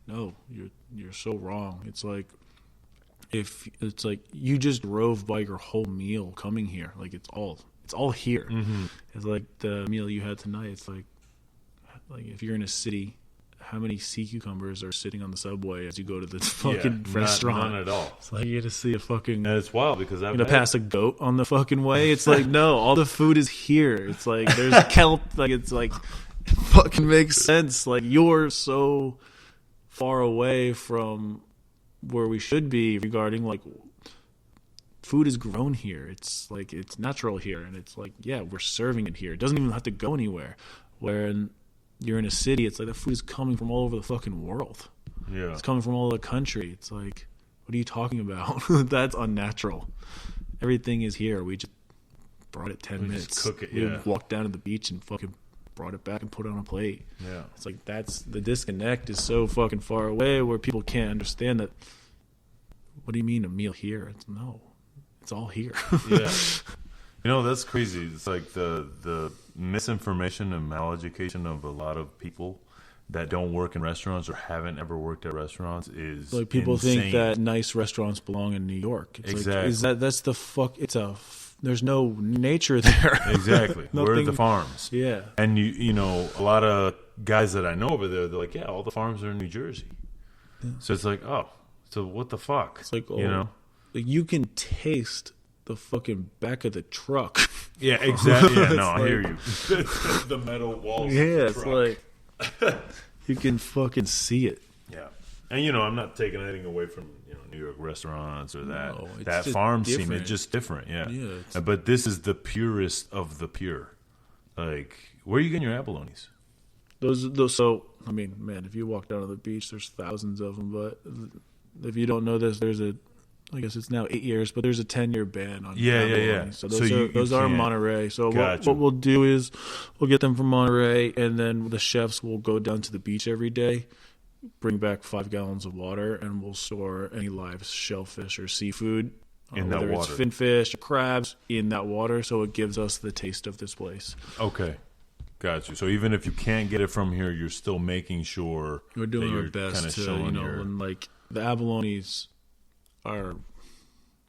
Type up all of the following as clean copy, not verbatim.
no, you're so wrong. It's like you just drove by your whole meal coming here. Like it's all here. Mm-hmm. It's like the meal you had tonight. It's like if you're in a city, how many sea cucumbers are sitting on the subway as you go to the fucking restaurant? None at all. It's like you get to see a fucking. And it's wild because I'm gonna pass a goat on the fucking way. It's like no, all the food is here. It's like there's kelp. Like it's like it fucking makes sense. Like you're so far away from where we should be regarding like food is grown here. It's like it's natural here, and it's like yeah, we're serving it here. It doesn't even have to go anywhere. Where you're in a city, it's like that food is coming from all over the fucking world. Yeah. It's coming from all over the country. It's like, what are you talking about? That's unnatural. Everything is here. We just brought it 10 minutes. Just cook it, We yeah. walked down to the beach and fucking brought it back and put it on a plate. Yeah. It's like that's the disconnect is so fucking far away where people can't understand that. What do you mean a meal here? It's all here. Yeah. You know, that's crazy. It's like the misinformation and maleducation of a lot of people that don't work in restaurants or haven't ever worked at restaurants is like people insane. think that nice restaurants belong in New York. It's Exactly. Like, that's the fuck. There's no nature there. Exactly. Where are the farms? Yeah. And you know, a lot of guys that I know over there, they're like, yeah, all the farms are in New Jersey. Yeah. So it's like, oh, so what the fuck? It's like, you know, like you can taste the fucking back of the truck. Yeah, exactly. Yeah, no, I like, hear you. The metal walls. Yeah, of the it's truck. like you can fucking see it. Yeah, and you know, I'm not taking anything away from New York restaurants or that that just farm different. scene. It's just different. Yeah, Yeah. But this is the purest of the pure. Like, where are you getting your abalones? Those. So I mean, man, if you walk down to the beach, there's thousands of them. But if you don't know this, I guess it's now 8 years, but there's a 10-year ban on abalone. Yeah. So those are in Monterey. So Gotcha. what we'll do is we'll get them from Monterey, and then the chefs will go down to the beach every day, bring back 5 gallons of water, and we'll store any live shellfish or seafood, in that whether water. it's finfish or crabs, in that water. So it gives us the taste of this place. Okay. Got you. So even if you can't get it from here, you're still making sure We're doing that our you're best kinda to, showing when like the abalones are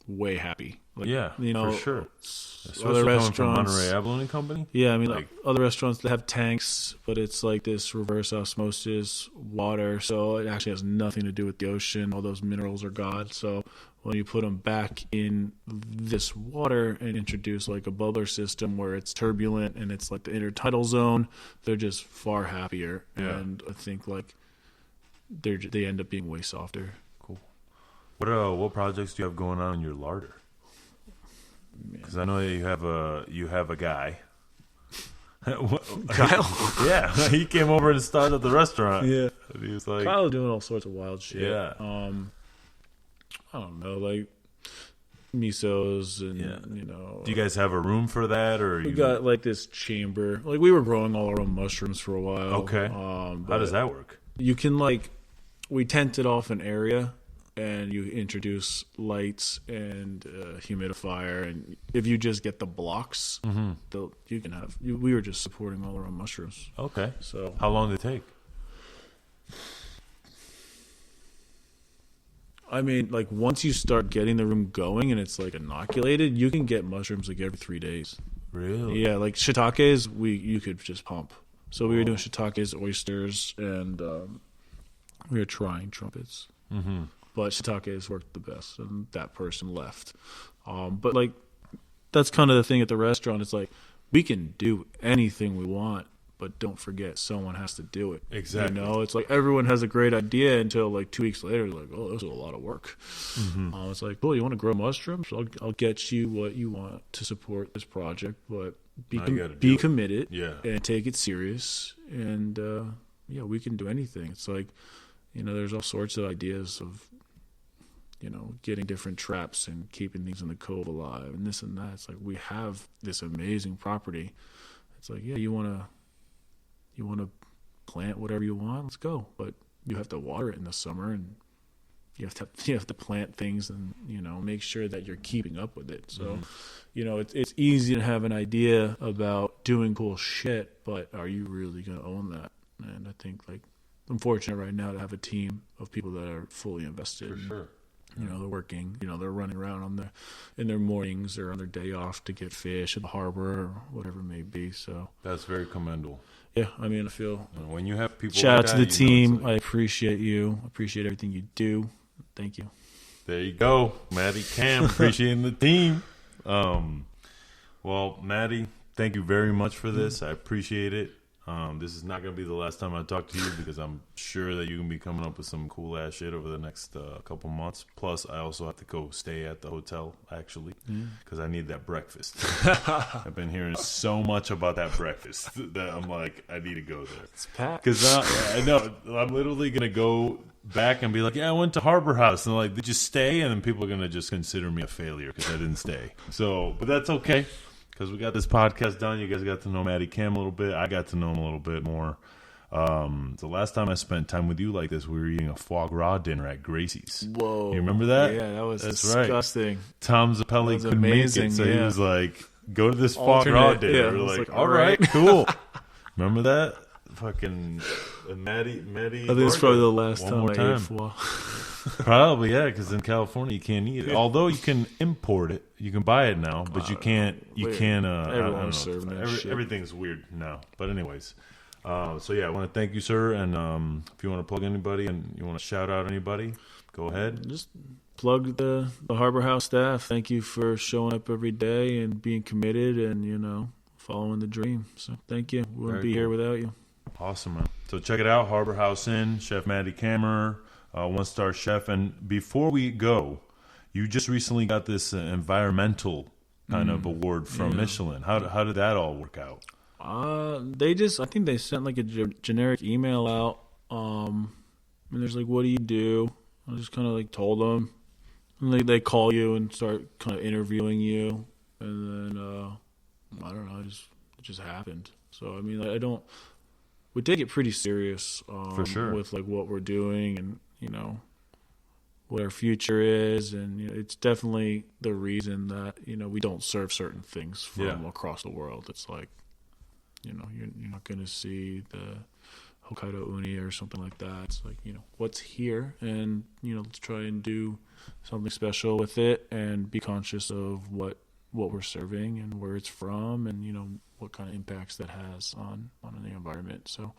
way happy. Like, yeah, for sure. Especially other coming from restaurants, Monterey Abalone Company. Yeah, I mean, like other restaurants that have tanks, but it's like this reverse osmosis water, so it actually has nothing to do with the ocean. All those minerals are gone. So when you put them back in this water and introduce like a bubbler system where it's turbulent and it's like the intertidal zone, they're just far happier. Yeah. And I think like they end up being way softer. What projects do you have going on in your larder? Because I know that you have a guy. Kyle? Yeah, he came over and started at the restaurant. Yeah. And he was like, Kyle's doing all sorts of wild shit. Yeah. I don't know, like misos and do you guys have a room for that, or we got like this chamber? Like we were growing all our own mushrooms for a while. Okay. How does that work? You can we tented off an area. And you introduce lights and humidifier, and if you just get the blocks, you can have. We were just supporting all our own mushrooms. Okay. So how long did it take? I mean, like once you start getting the room going and it's like inoculated, you can get mushrooms like every 3 days. Really? Yeah, like shiitakes, you could just pump. So we were doing shiitakes, oysters, and we were trying trumpets. Mm-hmm. But shiitakes worked the best, and that person left. But like, that's kind of the thing at the restaurant. It's like we can do anything we want, but don't forget someone has to do it. Exactly. It's like everyone has a great idea until like 2 weeks later, like, oh, this is a lot of work. Mm-hmm. It's like, cool, you want to grow mushrooms? I'll get you what you want to support this project, but be committed, and take it serious. And we can do anything. It's like, there's all sorts of ideas of getting different traps and keeping things in the cove alive and this and that. It's like we have this amazing property. It's like, yeah, you want to plant whatever you want, let's go. But you have to water it in the summer, and you have to plant things and make sure that you're keeping up with it. So, it's easy to have an idea about doing cool shit, but are you really gonna own that? And I think like I'm fortunate right now to have a team of people that are fully invested. For sure. You know, they're working. You know, they're running around in their mornings or on their day off to get fish at the harbor or whatever it may be. So that's very commendable. Yeah, I mean, I feel when you have people. Shout out to the team. I appreciate you. Appreciate everything you do. Thank you. There you go, Matty Cam. Appreciating the team. Well, Matty, thank you very much for this. I appreciate it. This is not going to be the last time I talk to you because I'm sure that you're going to be coming up with some cool ass shit over the next couple months. Plus, I also have to go stay at the hotel, actually, because I need that breakfast. I've been hearing so much about that breakfast that I'm like, I need to go there. It's packed. Because I know I'm literally going to go back and be like, yeah, I went to Harbor House. And like, did you stay? And then people are going to just consider me a failure because I didn't stay. So, but that's okay. Because we got this podcast done. You guys got to know Matty Cam a little bit. I got to know him a little bit more. The last time I spent time with you like this, we were eating a foie gras dinner at Gracie's. Whoa. You remember that? Yeah, that was That's disgusting. Right. Tom Zappelli couldn't amazing, make it, so yeah. he was like, go to this foie gras dinner. Yeah, we're like, all right, cool. Remember that? Fucking Matty. I think it's probably the last time I ate foie. Probably, yeah, because in California you can't eat it. Although you can import it, you can buy it now, but you can't. Everyone's serving that shit. Everything's weird now. But anyways, so yeah, I want to thank you, sir. And if you want to plug anybody and you want to shout out anybody, go ahead. Just plug the Harbor House staff. Thank you for showing up every day and being committed and following the dream. So thank you. We wouldn't be here without you. Awesome, man. So check it out, Harbor House Inn, Chef Matty Kammerer. 1-star chef. And before we go, you just recently got this environmental kind of award from Michelin. How did that all work out? I think they sent like a generic email out. And there's like, what do you do? I just kind of like told them. And they call you and start kind of interviewing you. And then, I don't know, it just happened. So, I mean, we take it pretty serious for sure with like what we're doing and what our future is, and it's definitely the reason that we don't serve certain things from across the world. It's like you're not going to see the Hokkaido uni or something like that. It's like what's here, and let's try and do something special with it and be conscious of what we're serving and where it's from, and what kind of impacts that has on the environment. So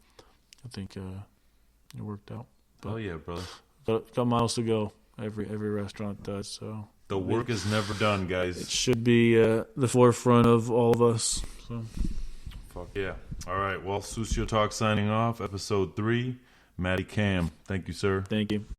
I think it worked out. But, yeah, brother. But got miles to go. Every restaurant does. So the work is never done, guys. It should be the forefront of all of us. So fuck yeah. All right. Well, Sucio Talk signing off. Episode 3. Matty Cam. Thank you, sir. Thank you.